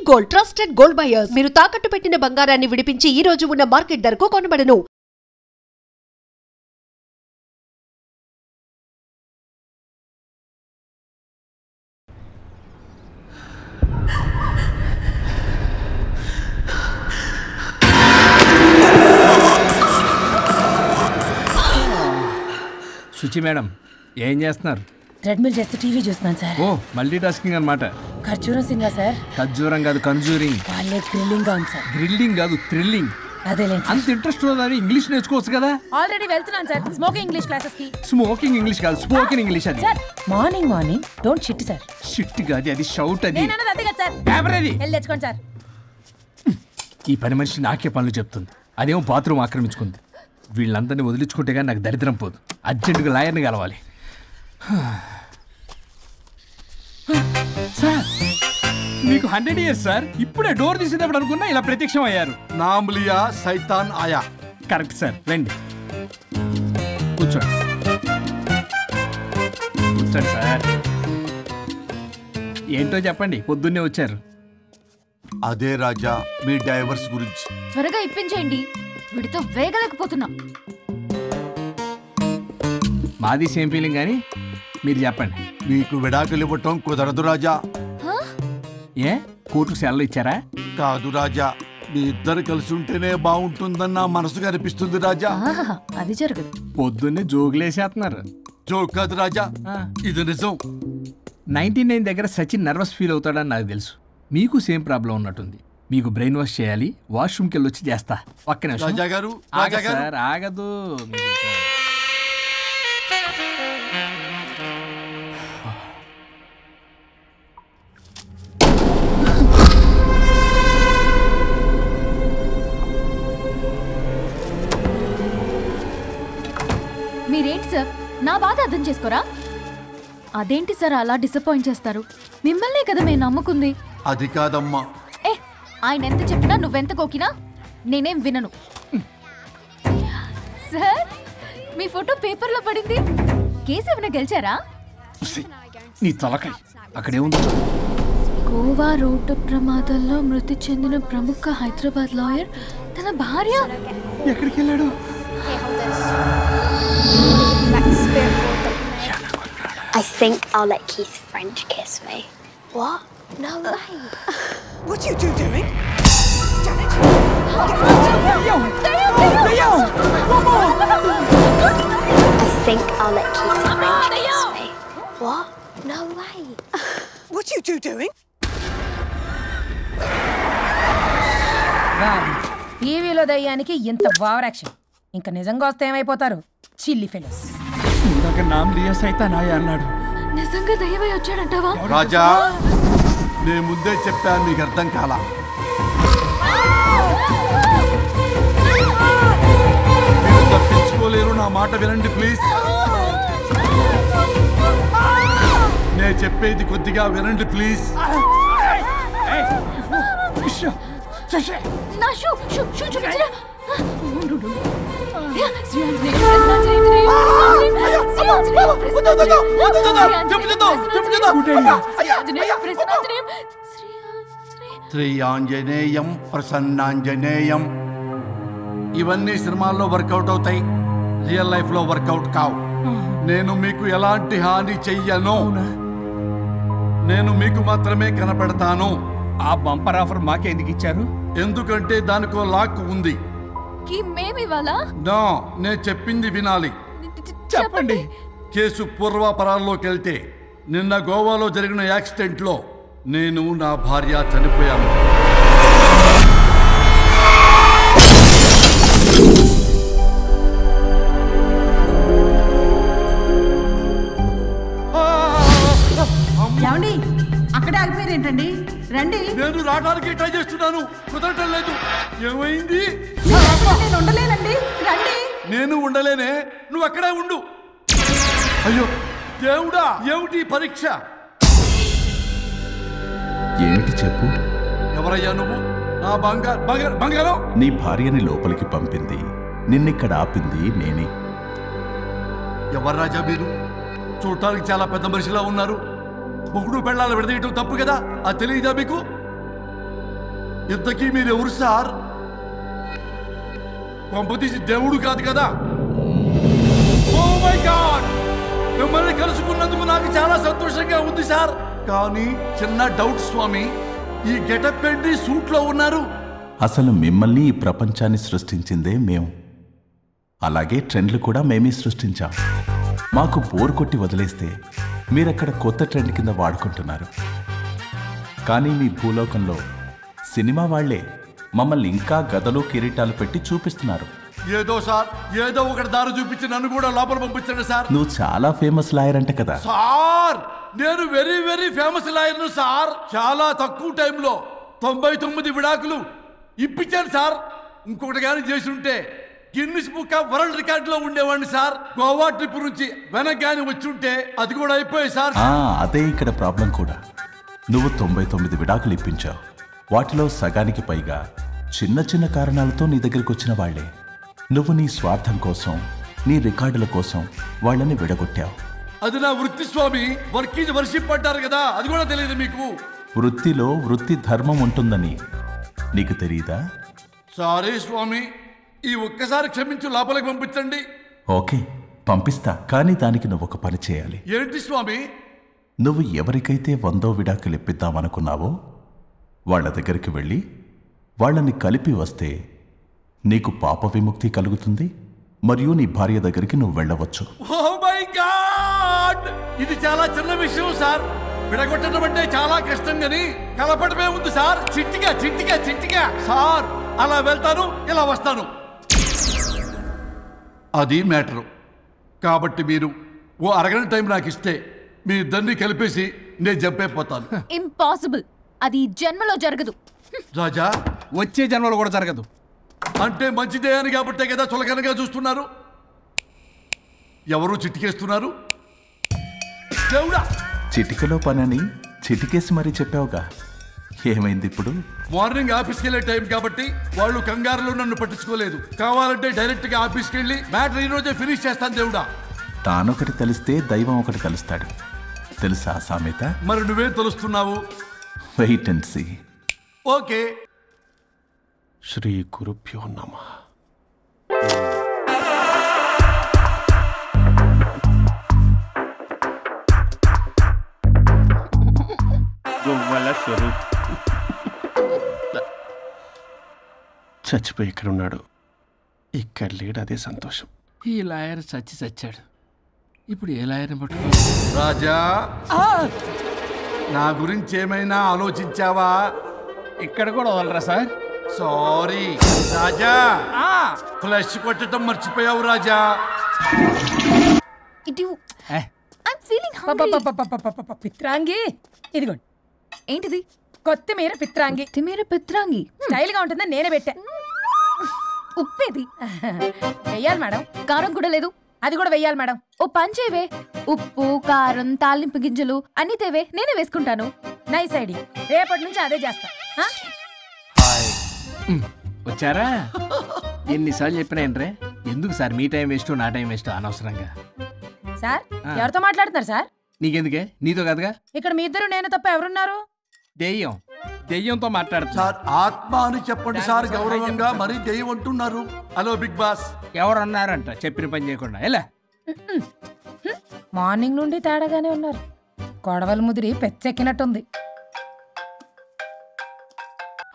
Gold, trusted gold buyers. మీరు తాకట్టు పెట్టిన బంగారాన్ని విడిపించి ఈ రోజు ఉన్న మార్కెట్ ధరకు కొనబడను. సుచి మేడం ఏం చేస్తున్నారు? ట్రెడ్మిల్ చేస్తూ టీవీ చూస్తున్నాను సార్. ఓ మల్టీ టాస్కింగ్ అన్నమాట. ఖర్జూరం సింగా సార్. ఖర్జూరం కాదు కన్జూరింగ్. వాళ్ళే గ్రిల్లింగ్ గా ఉంది సార్. గ్రిల్లింగ్ కాదు థ్రిల్లింగ్. అదేలేండి. అంత ఇంట్రెస్ట్ ఉన్నదని ఇంగ్లీష్ నేర్చుకోవచ్చు కదా. ఆల్రెడీ వెళ్తున్నాను సార్ స్మోకింగ్ ఇంగ్లీష్ క్లాసెస్ కి. స్మోకింగ్ ఇంగ్లీష్ కాదు స్పోకెన్ ఇంగ్లీష్ అది. Sir morning don't shit sir. Shit కాదు అది షౌట్ అది. నేను అన్నది అదే కదా సార్. పేపర్ అది. వెళ్ళి తెచ్చుకోండి సార్. ఈ పని మనిషి నాకే పనులు చెప్తుంది. అదేమో బాత్రూమ్ ఆక్రమించుకుంది. వీళ్ళందరినీ వదిలించుకుంటే కానీ నాకు దరిద్రం పోదు. అర్జెంటుగా లాయర్ని కలవాలి. సార్ మీకు 100 years సార్. ఇప్పుడే డోర్ తీసేటప్పుడు అనుకున్నా ఇలా ప్రత్యక్షం అయ్యారు. నామ్ లియా సైతాన్ ఆయా. Correct sir. రండి కూర్చోండి. కూర్చోండి సార్. ఏంటో చెప్పండి, పొద్దున్నే వచ్చారు. అదే రాజా మీ డైవర్స్ గురించి. త్వరగా ఇప్పించేయండి, వీడితో వేగలేకపోతున్నా. మాది సేమ్ ఫీలింగ్ కానీ మీరు చెప్పండి. మీకు విడాకులు ఇవ్వటం కుదరదు రాజా. ఏ కోర్టుకు సెలవు ఇచ్చారా? కాదు రాజా, మీ ఇద్దరు కలిసి ఉంటేనే బాగుంటుందని నా మనసుకు అనిపిస్తుంది రాజా. అది జరగదు. పొద్దున్నే జోగులేసేస్తున్నారు. జోక్ కాదు రాజా, ఇది నిజం. 99 దగ్గర సచిన్ నర్వస్ ఫీల్ అవుతాడని నాకు తెలుసు. మీకు సేమ్ ప్రాబ్లం ఉన్నట్టుంది. మీకు బ్రెయిన్ వాష్ చేయాలి. వాష్రూమ్కి వెళ్ళి వచ్చి చేస్తా. ఒక్క నిమిషం రాజా గారు. సార్ ఆగదు. మీరేంటి సార్ నా బాధ అర్థం చేసుకోరా? అదేంటి సార్ అలా డిసప్పాయింట్ చేస్తారు? మిమ్మల్నే కదా మేము నమ్ముకుంది. అది కాదమ్మా. ఆయన ఎంత చెప్పినా నువ్వెంత కోకినా నేనేం వినను. సార్ మీ ఫోటో పేపర్లో పడింది. కేసు ఏమైనా గెలిచారా? నీ తలకాయ అక్కడే ఉంది. గోవా రోడ్డు ప్రమాదంలో మృతి చెందిన ప్రముఖ హైదరాబాద్ లాయర్ తన భార్య ఎక్కడికి వెళ్ళాడు? I think I'll let Keith's friend kiss me. What? No way. What are you doing? Janet! I think I'll let Keith's friend kiss me. What? No way. What are you doing? టీవీలో దయ్యానికి ఇంత over action. ఇంకా నిజంగా వస్తే ఏమైపోతారు? చిల్లి fellows. ఇందాక నామ్ లియా సైతాన్ ఆయా అన్నాడు. నిజంగా దయ్యమై వచ్చాడంటావా? రాజా నేను ముందే చెప్పాను, మీకు అర్థం కాలా. తప్పించుకోలేరు, నా మాట వినండి ప్లీజ్. నేను చెప్పేది కొద్దిగా వినండి ప్లీజ్. నా షూ చూపించరా? శ్రీ ఆంజనేయం ప్రసన్నాంజనేయం. ఇవన్నీ సినిమాల్లో వర్కౌట్ అవుతాయి, రియల్ లైఫ్ లో వర్కౌట్ కావు. నేను మీకు ఎలాంటి హాని చెయ్యను. నేను మీకు మాత్రమే కనపడతాను. ఆ బంపర్ ఆఫర్ మాకే ఎందుకు ఇచ్చారు? ఎందుకంటే దానికో లాక్ ఉంది. నో, నేను చెప్పింది వినాలి. చెప్పండి. కేసు పూర్వాపరాల్లోకి వెళ్తే నిన్న గోవాలో జరిగిన యాక్సిడెంట్ లో నేను నా భార్య చనిపోయాను. అక్కడే ఆగిపోయారు ఏంటండి? రండి. నేను రావడానికి ట్రై చేస్తున్నాను, కుదరటం లేదు. ఏమైంది? నేను ఉండలేనండి, రండి. నేను ఉండలేనే, నువ్వు అక్కడే ఉండు. అయ్యో దేవుడా, ఏమిటి పరీక్ష? ఏమిటి చెప్పు. ఎవరయ్యా నువ్వు? నా బంగారం. నీ భార్యని లోపలికి పంపింది, నిన్నిక్కడ ఆపింది నేనే. ఎవరు రాజా మీరు? చూడటానికి చాలా పెద్ద మనిషిలా ఉన్నారు. మొగుడు పెళ్ళాలు విడదీయటం తప్పు కదా, అది తెలియదా మీకు? ఇంతకీ మీరెవరు సార్? పంపతీసి దేవుడు కాదు కదా? ఓ మై గాడ్, మిమ్మల్ని కలుసుకున్నందుకు నాకు చాలా సంతోషంగా ఉంది సార్. కానీ చిన్న డౌట్ స్వామి, ఈ గెటప్ ఏంటి సూట్ లో ఉన్నారు? అసలు మిమ్మల్ని ఈ ప్రపంచాన్ని సృష్టించిందే మేము. అలాగే ట్రెండ్లు కూడా మేమే సృష్టించాం. మాకు బోర్ కొట్టి వదిలేస్తే మీరక్కడ కొత్త ట్రెండ్ కింద వాడుకుంటున్నారు. కానీ మీ భూలోకంలో సినిమా వాళ్లే మమ్మల్ని ఇంకా గదలు కిరీటాలు పెట్టి చూపిస్తున్నారు. ఏదో సార్, ఏదో ఒకటి దారి చూపించి నన్ను కూడా లోపల పంపించండి సార్. నువ్వు చాలా ఫేమస్ లాయర్ అంట కదా? సార్, నేను వెరీ వెరీ ఫేమస్ లాయర్ను సార్. చాలా తక్కువ టైంలో 99 విడాకులు ఇప్పించాను సార్. ఇంకొకటి కానీ చేసి ఉంటే గిన్నిస్ బుక్ ఆఫ్ వరల్డ్ రికార్డులో ఉండేవాడిని సార్. గోవా ట్రిప్ నుంచి వెనక్ గాని వచ్చి ఉంటే అది కూడా అయిపోయాయి సార్. అదే ఇక్కడ ప్రాబ్లం కూడా. నువ్వు 99 విడాకులు ఇప్పించావు. వాటిలో సగానికి పైగా చిన్న చిన్న కారణాలతో నీ దగ్గరికి వచ్చిన వాళ్లే. నువ్వు నీ స్వార్థం కోసం, నీ రికార్డుల కోసం వాళ్ళని విడగొట్టావు. అది నా వృత్తి స్వామి. వర్క్ ఈజ్ వర్షిప్ అంటారు కదా, అది కూడా తెలియదు మీకు? వృత్తిలో వృత్తి ధర్మం ఉంటుందని నీకు తెలియదా? సారీ స్వామి, ఈ ఒక్కసారి క్షమించు, లోపలికి పంపించండి. ఓకే, పంపిస్తా. కానీ దానికి నువ్వు ఒక పని చేయాలి. ఏంటి స్వామి? నువ్వు ఎవరికైతే 100వ విడాకులు ఇప్పిద్దామనుకున్నావో వాళ్ళ దగ్గరికి వెళ్ళి వాళ్ళని కలిపి వస్తే నీకు పాప విముక్తి కలుగుతుంది. మరియు నీ భార్య దగ్గరికి నువ్వు వెళ్ళవచ్చు. ఓ మై గాడ్, ఇది చాలా చిన్న విషయం సార్. విడగొట్టడం అంటే చాలా కష్టం గని కలపడమే ఉంది సార్. చిట్టిగా చిట్టిగా చిట్టిగా సార్. అలా వెళ్తాను, ఇలా వస్తాను, అది మ్యాటరు. కాబట్టి మీరు ఓ అరగంట టైం నాకు ఇస్తే మీ ఇద్దరిని కలిపేసి నేను జంపైపోతాను. ఇంపాసిబుల్. అది జన్మలో జరగదు. రాజా, వచ్చే జన్మలో కూడా జరగదు. అంటే మంచిదే అని కాబట్టే కదా చులకనగా చూస్తున్నారు. ఎవరు చిటికేస్తున్నారు? దేవుడా, చిటికలో పనని చిటికేసి మరీ చెప్పావుగా. ఏమైంది ఇప్పుడు? మార్నింగ్ ఆఫీస్కి వెళ్ళే టైం కాబట్టి వాళ్ళు కంగారులో నన్ను పట్టించుకోలేదు. కావాలంటే డైరెక్ట్ గా ఆఫీస్కి వెళ్ళి మ్యాటర్ ఈ రోజే ఫినిష్ చేస్తాను. దేవుడా, తానొకటి తెలిస్తే దైవం ఒకటి కలుస్తాడు. తెలుసా సామెత? మరి నువ్వేం తెలుస్తున్నావు? Wait and see. ఓకే. శ్రీ గురుభ్యో నమః. గోవాల స్వరూప్ చచ్చిపోయి ఇక్కడ ఉన్నాడు. ఇక్కడ లేడు, అదే సంతోషం. ఈ లాయర్ చచ్చాడు. ఇప్పుడు ఏ లాయర్ని పట్టుకో? రాజా, నా గురించి ఏమైనా ఆలోచించావా? ఇక్కడ కూడా వదలరా సార్? సారీ రాజా, ఫ్లష్ కొట్టడం మర్చిపోయావు రాజా. పిత్రాంగి ఇదిగోండి. ఏంటిది? కొత్తిమీర పిత్రాంగి. కొత్తిమీర పిత్రాంగి స్టైల్ గా ఉంటుందని నేనే పెట్టా. ఉప్పేది వెయ్యాలి మేడం. కారం కూడా లేదు. అది కూడా వెయ్యాలి మేడం. ఓ పంచేవే. ఉప్పు, కారం, తాలింపు గింజలు అన్ని తేవే, నేనే వేసుకుంటాను. Nice idea. రేపటి నుంచి అదే చేస్తా. వచ్చారా? ఎన్నిసార్లు చెప్పినా ఏంట్రే? ఎందుకు సార్ మీ టైం వేస్ట్, నా టైం వేస్ట్ అనవసరంగా? సార్, ఎవరితో మాట్లాడుతున్నారు సార్? నీకెందుకే? నీతో కదగా. ఇక్కడ మీ ఇద్దరు నేను తప్ప ఎవరున్నారు? దెయ్యంతో మాట్లాడుతా సార్. ఆత్మ అని చెప్పండి సార్, గౌరవంగా. మరీ దెయ్యం అంటున్నారు. Hello big boss. ఎవరన్నారంట చెప్పిన పని చేయకుండా? ఎలా మార్నింగ్ నుండి తేడాగానే ఉన్నారు. కొడవల ముదిరి పెచ్చెక్కినట్టుంది.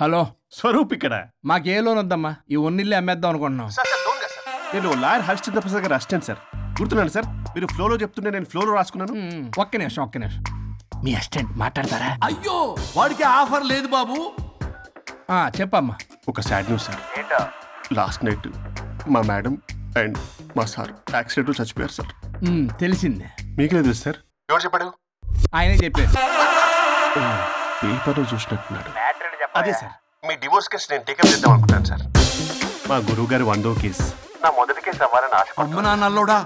హలో స్వరూప్ ఇక్కడ. మాకే లోన్ వద్దమ్మా, ఈ ఒన్నిల్లు అమ్మేద్దాం అనుకుంటున్నాం. నేను లాయర్ హరిశ్చంద్ర ప్రసాద్ గారు అసిస్టెంట్ సార్. గుర్తున్నాను సార్, మీరు ఫ్లోలో చెప్తుంటే నేను ఫ్లోలో రాసుకున్నాను. ఒక్క నిమిషం. మీ అసిస్టెంట్ మాట్లాడతారా? అయ్యో, వాడికి ఆఫర్ లేదు బాబు. చెప్పమ్మా. ఒక sad news sir. Last night మా మేడం అండ్ మా సార్ యాక్సిడెంట్ చచ్చిపోయారు సార్. తెలిసిందే. మీకే తెలుసు సార్? ఎవరు చెప్పాడు? ఆయనే చెప్పారు. పేపర్లో చూసినట్టున్నాడు. అదే సార్, మీ డివోర్స్ కేసు నేను టేకప్ చేద్దాం అనుకుంటాను సార్. మా గురువు గారు 100వ కేసు నా మొదటి కేసు అవ్వాలని ఆశ. అమ్మ నాన్నల్లోడా,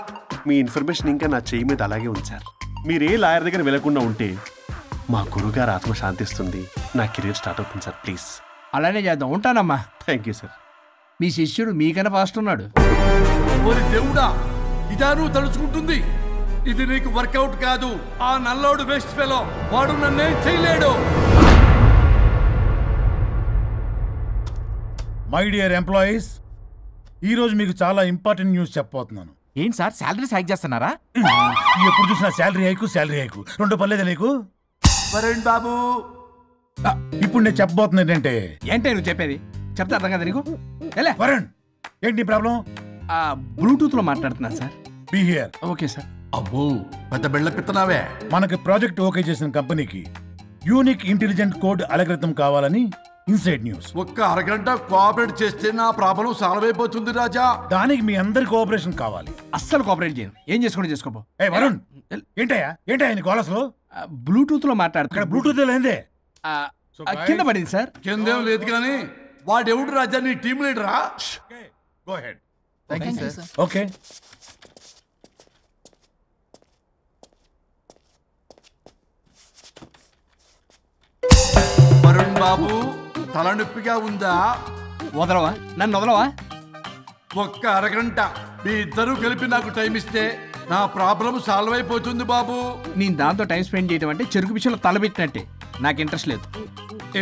మీ ఇన్ఫర్మేషన్ ఇంకా నా చెయ్యి మీద అలాగే ఉంది సార్. మీరే లాయర్ దగ్గర వెళ్లకుండా ఉంటే మా గురుగారు ఆత్మ శాంతిస్తుంది, నా కెరీర్ స్టార్ట్ అవుతుంది సార్. ప్లీజ్ అలానే చేద్దాం. ఉంటానమ్మా. Thank you sir. మీ శిష్యుడు మీకన్నా ఫాస్ట్ ఉన్నాడు. ఓరి దేవుడా, ఇదా నువ్వు తలుచుకుంటుంది? ఇది నీకు వర్కౌట్ కాదు. ఆ నల్లోడు వేస్ట్ ఫెలో, వాడు నన్నేం చేయలేడు. మై డియర్ ఎంప్లాయీస్, ఈరోజు మీకు చాలా ఇంపార్టెంట్ న్యూస్ చెప్పబోతున్నాను. ఏంటి సార్ శాలరీస్ హైక్ చేస్తున్నారా? ఎప్పుడు చూసినా శాలరీ హైకు రెండు పర్లేదా నీకు? వరుణ్ బాబు, ఇప్పుడు నేను చెప్పబోతున్నా ఏంటంటే, ఏంటే నువ్వు చెప్పేది? చెప్తా అర్థం కదా నీకు? ఎలా వరుణ్, ఏంటి ప్రాబ్లం? బ్లూటూత్లో మాట్లాడుతున్నా sir. Be here. Okay sir. అబ్బో పెద్ద బిళ్ళ పిత్తనావే. మనకి ప్రాజెక్ట్ ఓకే చేసిన కంపెనీకి యూనిక్ ఇంటెలిజెంట్ కోడ్ అలకృతం కావాలని ఇన్సైడ్ న్యూస్. ఒక్క అరగంట కోఆపరేట్ చేస్తే నా ప్రాబ్లం సాల్వ్ అయిపోతుంది రాజా. దానికి మీ అందరి కోఆపరేషన్ కావాలి. అస్సలు కోఆపరేట్ చేయను. ఏం చేసుకోండి చేసుకోపో. ఏ వరుణ్, ఏంటయ్యా నీ గోలస్లో? బ్లూటూత్లో మాట్లాడుతున్నా. ఇక్కడ బ్లూటూత్ లేదే. కింద పడింది సార్. కిందేం లేదు కానీ వాడెవడు రాజా? నీ టీం లీడరా? Go ahead. ఓకే. వరుణ్ బాబు, తలనొప్పిగా ఉందా? వదలవా? నన్ను వదలవా? ఒక్క అరగంట మీ ఇద్దరూ కలిపి నాకు టైం ఇస్తే నా ప్రాబ్లం సాల్వ్ అయిపోతుంది బాబు. నేను దాంతో టైం స్పెండ్ చేయడం అంటే చెరుకు విషయంలో తలబెట్టినట్టే. నాకు ఇంట్రెస్ట్ లేదు.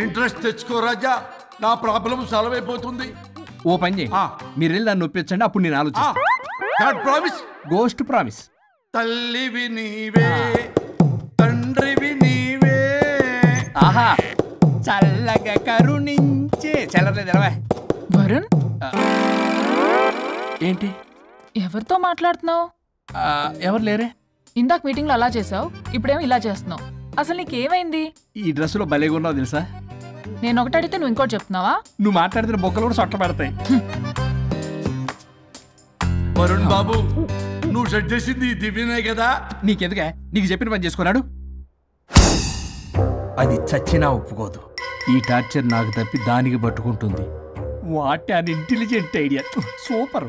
ఇంట్రెస్ట్ తెచ్చుకో రాజా, నా ప్రాబ్లం సాల్వ్ అయిపోతుంది. ఓ పని చేయి, మీరు వెళ్ళి నన్ను ఒప్పించండి, అప్పుడు నేను ఆలోచిస్తాను. ప్రామిస్. Ghost promise. తల్లివి నీవే, తండ్రివి నీవే. ఆహా, చల్లగా కరుణించే. చల్లలేదు ఎలవా. వరుణ్, ఏంటి? ఎవరితో మాట్లాడుతున్నావు? ఎవరు లేరే. ఇందాక మీటింగ్లో అలా చేసావు, ఇప్పుడేమో ఇలా చేస్తున్నావు. అసలు నీకేమైంది? ఈ డ్రెస్సులో భలేగా ఉన్నావు తెలుసా? నేను ఒకటి అడిగితే నువ్వు ఇంకోటి చెప్తున్నావా? నువ్వు మాట్లాడితే బొక్కలు కూడా సొట్ట పడతాయి. వరుణ్ బాబు, నువ్వు సెట్ చేసింది దివ్యనే కదా? నీకెందుకే? నీకు చెప్పిన పని చేసుకున్నాడు. అది చచ్చినా ఒప్పుకోదు. ఈ టార్చర్ నాకు తప్పి దానికి పట్టుకుంటుంది. What an intelligent idea. Super.